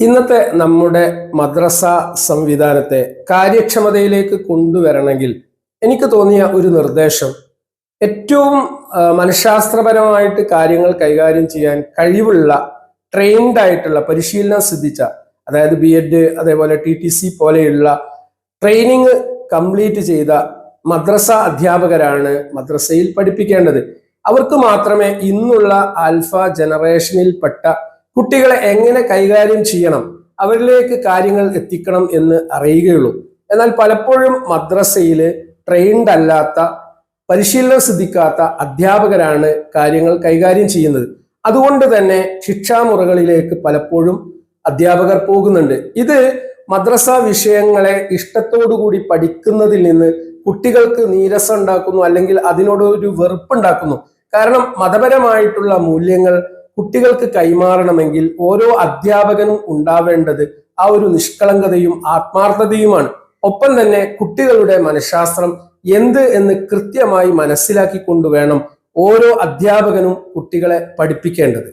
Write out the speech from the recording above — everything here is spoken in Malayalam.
ഇന്നത്തെ നമ്മുടെ മദ്രസ സംവിധാനത്തെ കാര്യക്ഷമതയിലേക്ക് കൊണ്ടുവരണമെങ്കിൽ എനിക്ക് തോന്നിയ ഒരു നിർദ്ദേശം ഏറ്റവും മനഃശാസ്ത്രപരമായിട്ട് കാര്യങ്ങൾ കൈകാര്യം ചെയ്യാൻ കഴിവുള്ള ട്രെയിൻഡ് ആയിട്ടുള്ള പരിശീലനം സിദ്ധിച്ച, അതായത് BEd അതേപോലെ TTC പോലെയുള്ള ട്രെയിനിങ് കംപ്ലീറ്റ് ചെയ്ത മദ്രസ അധ്യാപകരാണ് മദ്രസയിൽ പഠിപ്പിക്കേണ്ടത്. അവർക്ക് മാത്രമേ ഇന്നുള്ള ആൽഫ ജനറേഷനിൽപ്പെട്ട കുട്ടികളെ എങ്ങനെ കൈകാര്യം ചെയ്യണം, അവരിലേക്ക് കാര്യങ്ങൾ എത്തിക്കണം എന്ന് അറിയുകയുള്ളൂ. എന്നാൽ പലപ്പോഴും മദ്രസയിൽ ട്രെയിൻഡ് അല്ലാത്ത, പരിശീലനം സിദ്ധിക്കാത്ത അധ്യാപകരാണ് കാര്യങ്ങൾ കൈകാര്യം ചെയ്യുന്നത്. അതുകൊണ്ട് തന്നെ ശിക്ഷാമുറകളിലേക്ക് പലപ്പോഴും അധ്യാപകർ പോകുന്നുണ്ട്. ഇത് മദ്രസ വിഷയങ്ങളെ ഇഷ്ടത്തോടുകൂടി പഠിക്കുന്നതിൽ നിന്ന് കുട്ടികൾക്ക് നീരസം ഉണ്ടാക്കുന്നു, അല്ലെങ്കിൽ അതിനോട് ഒരു വെറുപ്പുണ്ടാക്കുന്നു. കാരണം മതപരമായിട്ടുള്ള മൂല്യങ്ങൾ കുട്ടികൾക്ക് കൈമാറണമെങ്കിൽ ഓരോ അധ്യാപകനും ഉണ്ടാവേണ്ടത് ആ ഒരു നിഷ്കളങ്കതയും ആത്മാർത്ഥതയുമാണ്. ഒപ്പം തന്നെ കുട്ടികളുടെ മനഃശാസ്ത്രം എന്ത് എന്ന് കൃത്യമായി മനസ്സിലാക്കിക്കൊണ്ടുവേണം ഓരോ അധ്യാപകനും കുട്ടികളെ പഠിപ്പിക്കേണ്ടത്.